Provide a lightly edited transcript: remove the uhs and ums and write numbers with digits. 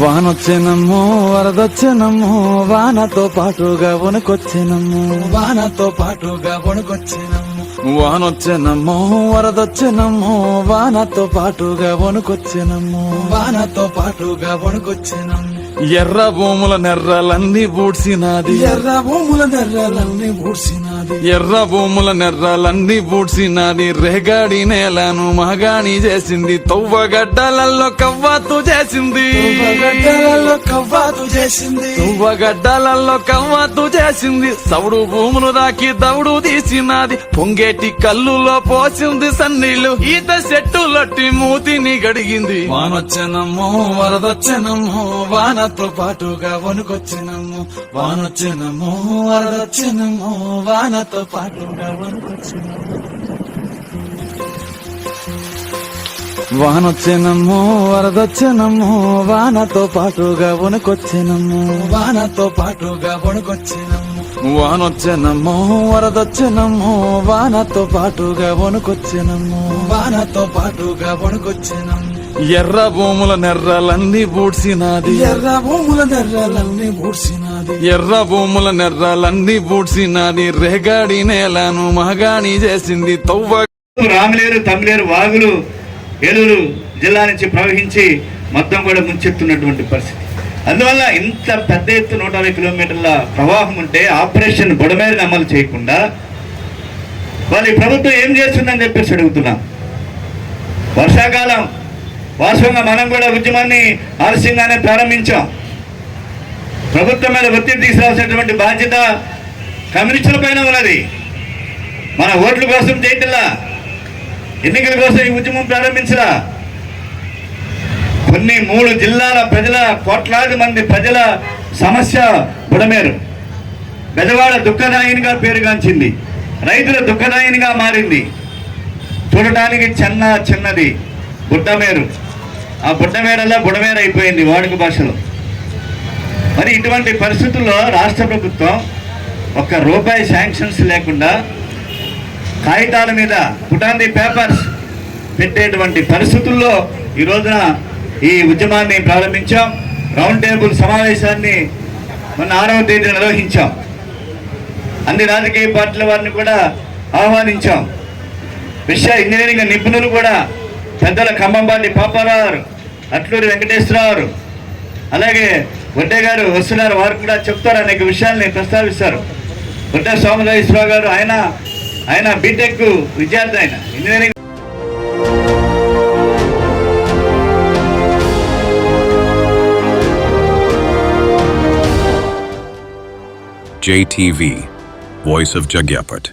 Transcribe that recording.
వానొచ్చేనమ్మో వరదొచ్చేనమ్మో వానతో పాటుగా వణుకొచ్చేనమ్మో వానతో పాటుగా వణుకొచ్చేనమ్మో వానొచ్చేనమ్మో వరదొచ్చేనమ్మో వానతో పాటుగా వణుకొచ్చేనమ్మో వానతో పాటుగా వణుకొచ్చేనమ్మో ఎర్ర భూముల నెర్రలన్నీ బూడ్సినాది ఎర్ర భూముల నెర్రలన్నీ బూడ్సినాది ఎర్ర భూముల నెర్రలన్నీ బూడ్సినాది రేగాడి నేలను మగాణి చేసింది తవ్వగడ్డలలో కవ్వాతు చేసింది తువ్వగడ్డలలో కవ్వాతు చేసింది సౌడు భూములు దాకి దౌడు తీసినది పొంగేటి కల్లులో పోసింది సన్నీళ్లు ఈత చెట్టులట్టి మూతిని గడిగింది వానొచ్చెనమ్మో వరదొచ్చెనమ్మో వానతో పాటుగా వణుకొచ్చినమ్మో వానొచ్చెనమ్మో వరదొచ్చెనమ్మో వానతో పాటుగా వణుకొచ్చినమ్మో వానొచ్చేనమ్మో వరదొచ్చేనమ్మో వానతో పాటుగా వణుకొచ్చేనమ్మో వానతో పాటుగా వణుకొచ్చేనమ్మో వానొచ్చేనమ్మో వరదొచ్చేనమ్మో వానతో పాటుగా వణుకొచ్చేనమ్మో వానతో పాటుగా వణుకొచ్చేనమ్మో ఎర్ర భూముల నెర్రలన్నీ బూడ్సినాది ఎర్ర భూముల నెర్రలన్నీ బూడ్సినాది ఎర్ర భూముల నెర్రలన్నీ బూడ్సినాది రేగాడి నేలను మగాణి చేసింది తవ్వ రామలేరు తమిళేరు వాగులు ఏలూరు జిల్లా నుంచి ప్రవహించి మొత్తం కూడా ముంచెత్తున్నటువంటి పరిస్థితి. అందువల్ల ఇంత పెద్ద ఎత్తు 120 కిలోమీటర్ల ప్రవాహం ఉంటే ఆపరేషన్ బుడమేరుని అమలు చేయకుండా వాళ్ళ ప్రభుత్వం ఏం చేస్తుందని చెప్పేసి అడుగుతున్నాం. వర్షాకాలం వాస్తవంగా మనం కూడా ఉద్యమాన్ని ఆలస్యంగానే ప్రారంభించాం. ప్రభుత్వం మీద ఒత్తిడి తీసుకురావాల్సినటువంటి బాధ్యత కమ్యూనిస్టుల పైన ఉన్నది. మన ఓట్ల కోసం చేయట్లా, ఎన్నికల కోసం ఈ ఉద్యమం ప్రారంభించరా. కొన్ని 3 జిల్లాల ప్రజల కోట్లాది మంది ప్రజల సమస్య బుడమేరు. బెజవాడ దుఃఖదాయినిగా పేరుగాంచింది, రైతుల దుఃఖదాయినిగా మారింది. చూడటానికి చిన్నది బుడ్డమేరు, ఆ బుడ్డమేరల్లా బుడమేరు అయిపోయింది వాడుక భాషలో. మరి ఇటువంటి పరిస్థితుల్లో రాష్ట్ర ప్రభుత్వం ₹1 శాంక్షన్స్ లేకుండా కాగితాల మీద పుటాంది పేపర్స్ పెట్టేటువంటి పరిస్థితుల్లో ఈ రోజున ఈ ఉద్యమాన్ని ప్రారంభించాం. రౌండ్ టేబుల్ సమావేశాన్ని మొన్న 6వ తేదీన నిర్వహించాం. అన్ని రాజకీయ పార్టీల వారిని కూడా ఆహ్వానించాం. ఇంజనీరింగ్ నిపుణులు కూడా పెద్దల ఖమ్మంపాటి పాపారావు, అట్లూరి వెంకటేశ్వరరావు, అలాగే వడ్డే గారు వస్తున్నారు. వారు కూడా చెప్తారు, అనేక విషయాల్ని ప్రస్తావిస్తారు. వడ్డే సోమరాజేశ్వరరావు గారు ఆయన బీటెక్ విద్యార్థి, ఆయన engineering. JTV, Voice of Jagyapet.